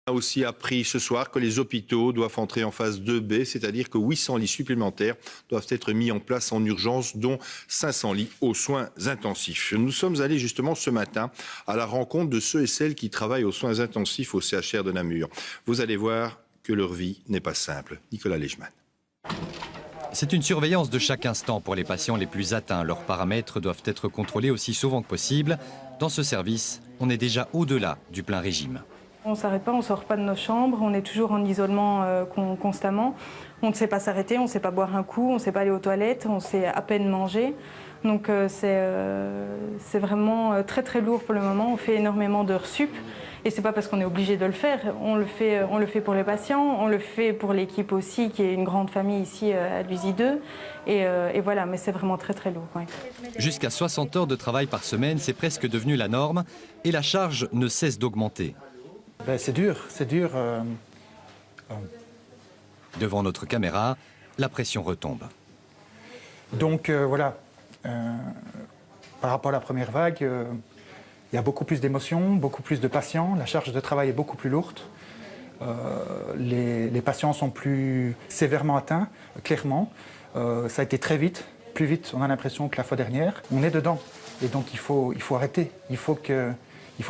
On a aussi appris ce soir que les hôpitaux doivent entrer en phase 2B, c'est-à-dire que 800 lits supplémentaires doivent être mis en place en urgence, dont 500 lits aux soins intensifs. Nous sommes allés justement ce matin à la rencontre de ceux et celles qui travaillent aux soins intensifs au CHR de Namur. Vous allez voir que leur vie n'est pas simple. Nicolas Leichmann. C'est une surveillance de chaque instant pour les patients les plus atteints. Leurs paramètres doivent être contrôlés aussi souvent que possible. Dans ce service, on est déjà au-delà du plein régime. On ne s'arrête pas, on ne sort pas de nos chambres, on est toujours en isolement constamment. On ne sait pas s'arrêter, on ne sait pas boire un coup, on ne sait pas aller aux toilettes, on sait à peine manger. Donc c'est vraiment très très lourd pour le moment. On fait énormément d'heures sup et ce n'est pas parce qu'on est obligé de le faire. On le fait pour les patients, on le fait pour l'équipe aussi qui est une grande famille ici à l'USI 2. Et voilà, mais c'est vraiment très très lourd. Ouais. Jusqu'à 60 heures de travail par semaine, c'est presque devenu la norme et la charge ne cesse d'augmenter. C'est dur, c'est dur. Devant notre caméra, la pression retombe. Donc voilà, par rapport à la première vague, il y a beaucoup plus d'émotions, beaucoup plus de patients, la charge de travail est beaucoup plus lourde. Les patients sont plus sévèrement atteints, clairement. Ça a été très vite, plus vite, on a l'impression que la fois dernière. On est dedans et donc il faut arrêter, il faut que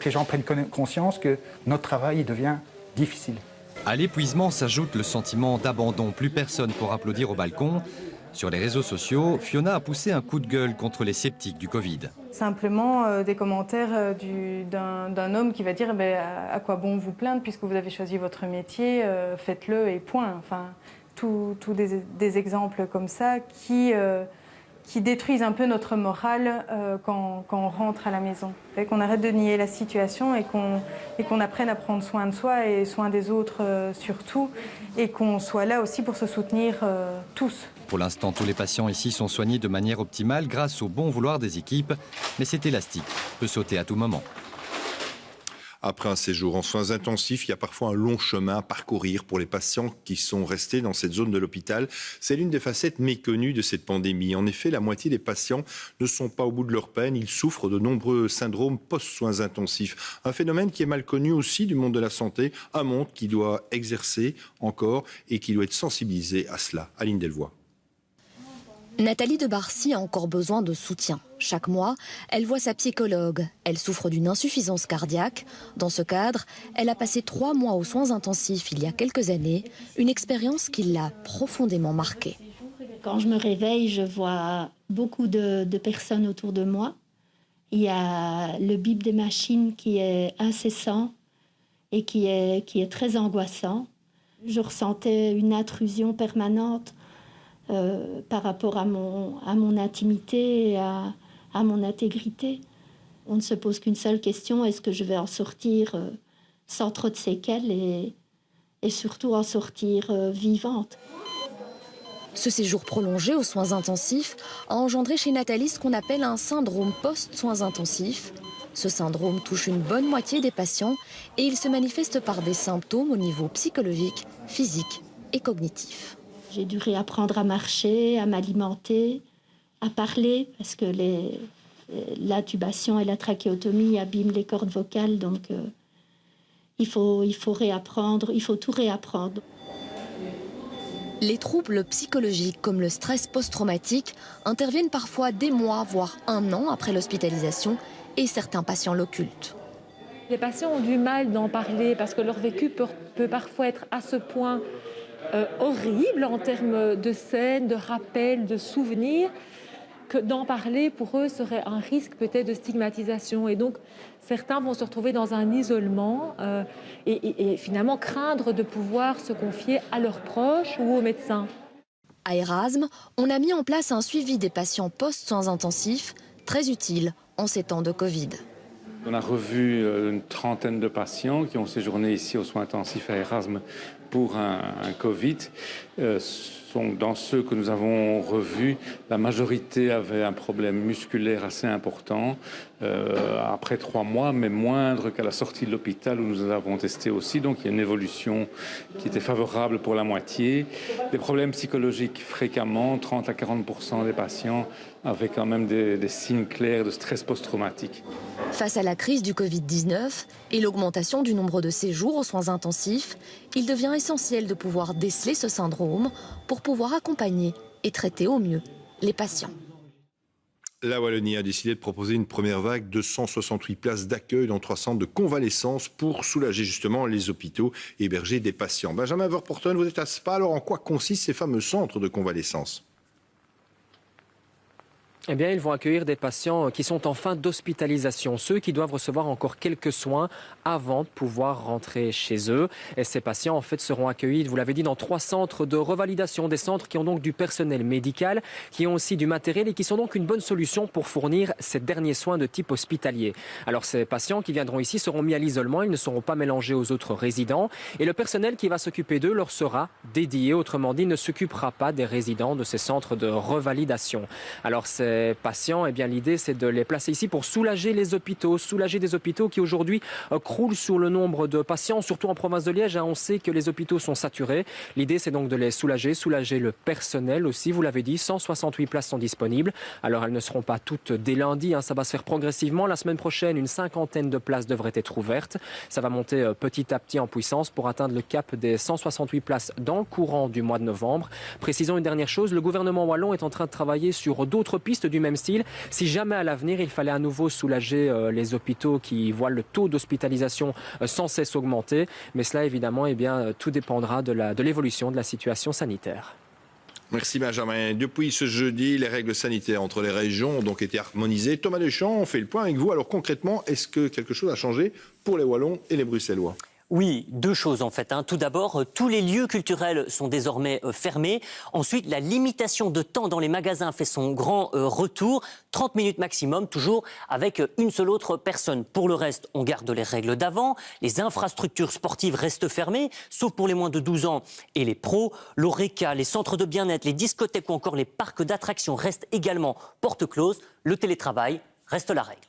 les gens prennent conscience que notre travail devient difficile. À l'épuisement s'ajoute le sentiment d'abandon. Plus personne pour applaudir au balcon. Sur les réseaux sociaux, Fiona a poussé un coup de gueule contre les sceptiques du Covid. Simplement des commentaires d'un homme qui va dire à quoi bon vous plaindre puisque vous avez choisi votre métier, faites-le et point. Enfin, tous des exemples comme ça qui détruisent un peu notre morale quand on rentre à la maison. Qu'on arrête de nier la situation et qu'on apprenne à prendre soin de soi et soin des autres surtout, et qu'on soit là aussi pour se soutenir tous. Pour l'instant, tous les patients ici sont soignés de manière optimale grâce au bon vouloir des équipes, mais cet élastique peut sauter à tout moment. Après un séjour en soins intensifs, il y a parfois un long chemin à parcourir pour les patients qui sont restés dans cette zone de l'hôpital. C'est l'une des facettes méconnues de cette pandémie. En effet, la moitié des patients ne sont pas au bout de leur peine. Ils souffrent de nombreux syndromes post-soins intensifs. Un phénomène qui est mal connu aussi du monde de la santé. Un monde qui doit exercer encore et qui doit être sensibilisé à cela. Aline Delvoye. Nathalie de Barcy a encore besoin de soutien. Chaque mois, elle voit sa psychologue. Elle souffre d'une insuffisance cardiaque. Dans ce cadre, elle a passé 3 mois aux soins intensifs il y a quelques années, une expérience qui l'a profondément marquée. Quand je me réveille, je vois beaucoup de personnes autour de moi. Il y a le bip des machines qui est incessant et qui est très angoissant. Je ressentais une intrusion permanente par rapport à mon intimité et à mon intégrité. On ne se pose qu'une seule question, est-ce que je vais en sortir sans trop de séquelles et surtout en sortir vivante. Ce séjour prolongé aux soins intensifs a engendré chez Nathalie ce qu'on appelle un syndrome post-soins intensifs. Ce syndrome touche une bonne moitié des patients et il se manifeste par des symptômes au niveau psychologique, physique et cognitif. J'ai dû réapprendre à marcher, à m'alimenter, à parler, parce que l'intubation et la trachéotomie abîment les cordes vocales, donc il faut réapprendre, il faut tout réapprendre. Les troubles psychologiques comme le stress post-traumatique interviennent parfois des mois, voire 1 an après l'hospitalisation, et certains patients l'occultent. Les patients ont du mal d'en parler parce que leur vécu peut parfois être à ce point horrible en termes de scènes, de rappels, de souvenirs, que d'en parler pour eux serait un risque peut-être de stigmatisation. Et donc certains vont se retrouver dans un isolement et finalement craindre de pouvoir se confier à leurs proches ou aux médecins. À Erasme, on a mis en place un suivi des patients post-soins intensifs, très utile en ces temps de Covid. On a revu une trentaine de patients qui ont séjourné ici aux soins intensifs à Erasme pour un Covid. Donc, dans ceux que nous avons revus, la majorité avait un problème musculaire assez important après 3 mois, mais moindre qu'à la sortie de l'hôpital où nous avons testé aussi. Donc il y a une évolution qui était favorable pour la moitié. Des problèmes psychologiques fréquemment, 30 à 40% des patients avaient quand même des signes clairs de stress post-traumatique. Face à la crise du Covid-19 et l'augmentation du nombre de séjours aux soins intensifs, il devient essentiel de pouvoir déceler ce syndrome pour pouvoir accompagner et traiter au mieux les patients. La Wallonie a décidé de proposer une première vague de 168 places d'accueil dans 3 centres de convalescence pour soulager justement les hôpitaux et héberger des patients. Benjamin Verporten, vous êtes à Spa. Alors en quoi consistent ces fameux centres de convalescence ? Eh bien, ils vont accueillir des patients qui sont en fin d'hospitalisation, ceux qui doivent recevoir encore quelques soins avant de pouvoir rentrer chez eux. Et ces patients, en fait, seront accueillis, vous l'avez dit, dans 3 centres de revalidation, des centres qui ont donc du personnel médical, qui ont aussi du matériel et qui sont donc une bonne solution pour fournir ces derniers soins de type hospitalier. Alors, ces patients qui viendront ici seront mis à l'isolement, ils ne seront pas mélangés aux autres résidents et le personnel qui va s'occuper d'eux leur sera dédié, autrement dit, ne s'occupera pas des résidents de ces centres de revalidation. Alors, ces patients, eh bien, l'idée, c'est de les placer ici pour soulager les hôpitaux, soulager des hôpitaux qui aujourd'hui croulent sous le nombre de patients, surtout en province de Liège. On sait que les hôpitaux sont saturés. L'idée, c'est donc de les soulager, soulager le personnel aussi. Vous l'avez dit, 168 places sont disponibles. Alors, elles ne seront pas toutes dès lundi. Ça va se faire progressivement. La semaine prochaine, une 50aine de places devraient être ouvertes. Ça va monter petit à petit en puissance pour atteindre le cap des 168 places dans le courant du mois de novembre. Précisons une dernière chose, le gouvernement wallon est en train de travailler sur d'autres pistes du même style. Si jamais à l'avenir, il fallait à nouveau soulager les hôpitaux qui voient le taux d'hospitalisation sans cesse augmenter. Mais cela, évidemment, eh bien, tout dépendra de l'évolution de la situation sanitaire. Merci Benjamin. Depuis ce jeudi, les règles sanitaires entre les régions ont donc été harmonisées. Thomas Deschamps, on fait le point avec vous. Alors concrètement, est-ce que quelque chose a changé pour les Wallons et les Bruxellois ? Oui, 2 choses en fait. Tout d'abord, tous les lieux culturels sont désormais fermés. Ensuite, la limitation de temps dans les magasins fait son grand retour. 30 minutes maximum, toujours avec une seule autre personne. Pour le reste, on garde les règles d'avant. Les infrastructures sportives restent fermées, sauf pour les moins de 12 ans et les pros. L'Oreca, les centres de bien-être, les discothèques ou encore les parcs d'attractions restent également portes closes. Le télétravail reste la règle.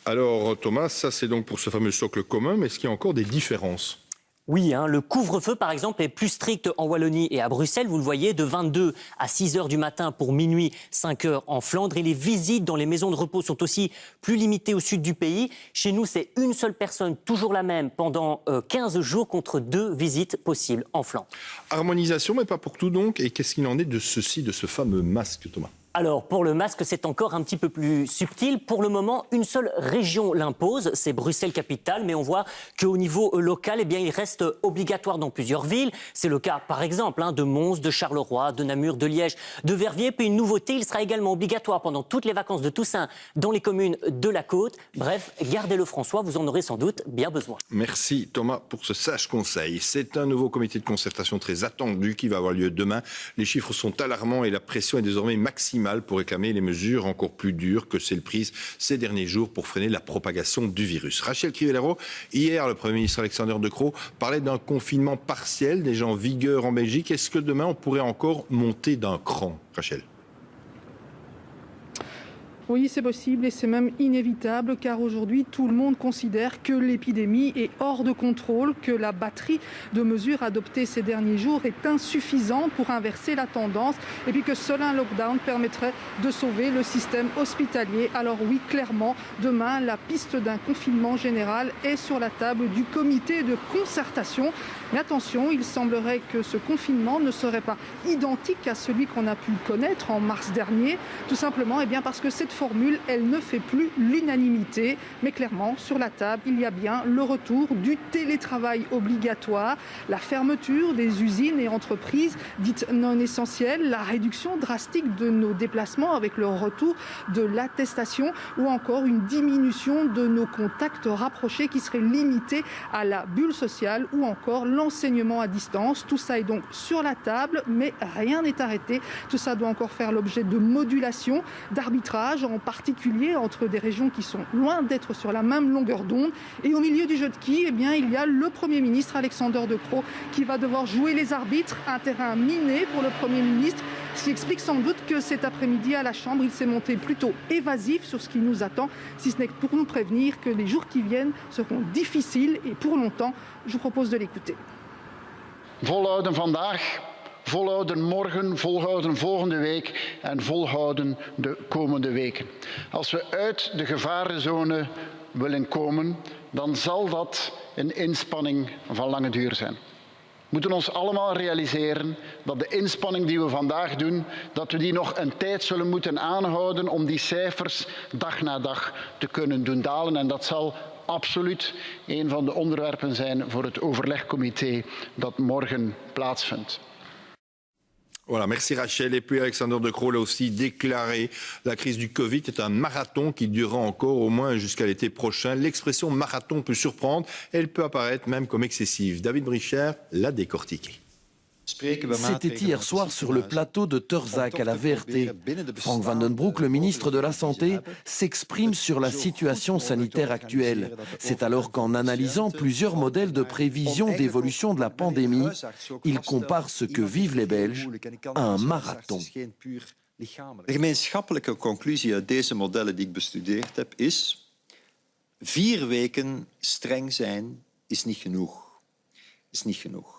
Alors Thomas, ça c'est donc pour ce fameux socle commun, mais est-ce qu'il y a encore des différences ? Oui, le couvre-feu, par exemple, est plus strict en Wallonie et à Bruxelles. Vous le voyez, de 22 à 6 heures du matin pour minuit, 5 heures en Flandre. Et les visites dans les maisons de repos sont aussi plus limitées au sud du pays. Chez nous, c'est une seule personne, toujours la même, pendant 15 jours contre 2 visites possibles en Flandre. Harmonisation, mais pas pour tout donc. Et qu'est-ce qu'il en est de ce fameux masque, Thomas ? Alors, pour le masque, c'est encore un petit peu plus subtil. Pour le moment, une seule région l'impose, c'est Bruxelles-Capitale, mais on voit qu'au niveau local, eh bien, il reste obligatoire dans plusieurs villes. C'est le cas, par exemple, de Mons, de Charleroi, de Namur, de Liège, de Verviers. Puis une nouveauté, il sera également obligatoire pendant toutes les vacances de Toussaint dans les communes de la côte. Bref, gardez-le François, vous en aurez sans doute bien besoin. Merci Thomas pour ce sage conseil. C'est un nouveau comité de concertation très attendu qui va avoir lieu demain. Les chiffres sont alarmants et la pression est désormais maximale pour réclamer les mesures encore plus dures que celles prises ces derniers jours pour freiner la propagation du virus. Rachel Crivellaro, hier, le Premier ministre Alexander De Croo parlait d'un confinement partiel déjà en vigueur en Belgique. Est-ce que demain, on pourrait encore monter d'un cran, Rachel ? Oui, c'est possible et c'est même inévitable car aujourd'hui, tout le monde considère que l'épidémie est hors de contrôle, que la batterie de mesures adoptées ces derniers jours est insuffisante pour inverser la tendance et puis que seul un lockdown permettrait de sauver le système hospitalier. Alors oui, clairement, demain, la piste d'un confinement général est sur la table du comité de concertation. Mais attention, il semblerait que ce confinement ne serait pas identique à celui qu'on a pu connaître en mars dernier, tout simplement parce que cette formule, elle ne fait plus l'unanimité. Mais clairement, sur la table, il y a bien le retour du télétravail obligatoire, la fermeture des usines et entreprises dites non essentielles, la réduction drastique de nos déplacements avec le retour de l'attestation ou encore une diminution de nos contacts rapprochés qui seraient limités à la bulle sociale ou encore l'enseignement à distance. Tout ça est donc sur la table, mais rien n'est arrêté. Tout ça doit encore faire l'objet de modulation, d'arbitrage en particulier entre des régions qui sont loin d'être sur la même longueur d'onde. Et au milieu du jeu de quilles, eh bien, il y a le Premier ministre Alexander De Croo qui va devoir jouer les arbitres, un terrain miné pour le Premier ministre, ce qui explique sans doute que cet après-midi à la Chambre, il s'est montré plutôt évasif sur ce qui nous attend, si ce n'est que pour nous prévenir que les jours qui viennent seront difficiles et pour longtemps. Je vous propose de l'écouter. Volhouden vandaag, volhouden morgen, volhouden volgende week en volhouden de komende weken. Als we uit de gevarenzone willen komen, dan zal dat een inspanning van lange duur zijn. We moeten ons allemaal realiseren dat de inspanning die we vandaag doen, dat we die nog een tijd zullen moeten aanhouden om die cijfers dag na dag te kunnen doen dalen. En dat zal absoluut een van de onderwerpen zijn voor het overlegcomité dat morgen plaatsvindt. Voilà, merci Rachel. Et puis Alexander De Croo l'a aussi déclaré, la crise du Covid est un marathon qui durera encore au moins jusqu'à l'été prochain. L'expression marathon peut surprendre, elle peut apparaître même comme excessive. David Bricher l'a décortiqué. C'était hier soir sur le plateau de Turzak à la VRT. Frank Van den Broek, le ministre de la Santé, s'exprime sur la situation sanitaire actuelle. C'est alors qu'en analysant plusieurs modèles de prévision d'évolution de la pandémie, il compare ce que vivent les Belges à un marathon. De gemeenschappelijke conclusie uit deze modellen die ik bestudeerd heb is: 4 weken streng zijn is niet genoeg. Is niet genoeg.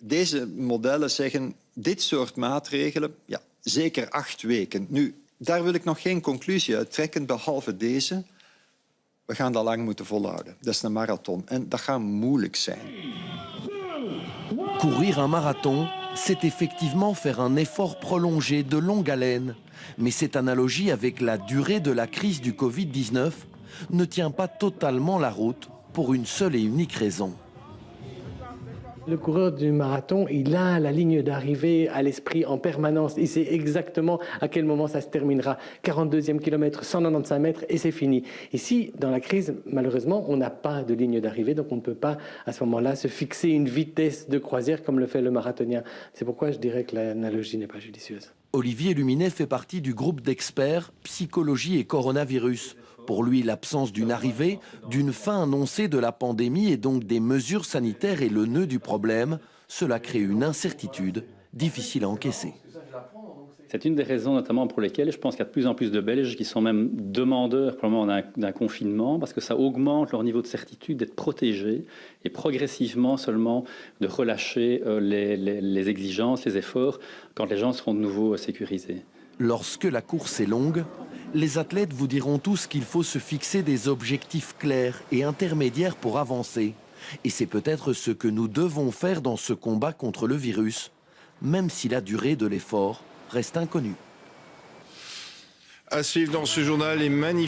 Deze modellen zeggen dit soort maatregelen, ja, zeker 8 weken. Nu, daar wil ik nog geen conclusie uit trekken, behalve deze. We gaan dat lang moeten volhouden. Dat is een marathon en dat gaat moeilijk zijn. Courir un marathon, c'est effectivement faire un effort prolongé de longue haleine. Mais cette analogie avec la durée de la crise du Covid-19 ne tient pas totalement la route pour une seule et unique raison. Le coureur du marathon, il a la ligne d'arrivée à l'esprit en permanence. Il sait exactement à quel moment ça se terminera. 42e kilomètre, 195 mètres et c'est fini. Ici, dans la crise, malheureusement, on n'a pas de ligne d'arrivée, donc on ne peut pas à ce moment-là se fixer une vitesse de croisière comme le fait le marathonien. C'est pourquoi je dirais que l'analogie n'est pas judicieuse. Olivier Luminet fait partie du groupe d'experts psychologie et coronavirus. Pour lui, l'absence d'une arrivée, d'une fin annoncée de la pandémie et donc des mesures sanitaires est le nœud du problème. Cela crée une incertitude difficile à encaisser. C'est une des raisons notamment pour lesquelles je pense qu'il y a de plus en plus de Belges qui sont même demandeurs probablement d'un confinement, parce que ça augmente leur niveau de certitude d'être protégés et progressivement seulement de relâcher les exigences, les efforts quand les gens seront de nouveau sécurisés. Lorsque la course est longue, les athlètes vous diront tous qu'il faut se fixer des objectifs clairs et intermédiaires pour avancer. Et c'est peut-être ce que nous devons faire dans ce combat contre le virus, même si la durée de l'effort reste inconnue. À suivre dans ce journal, les manifestations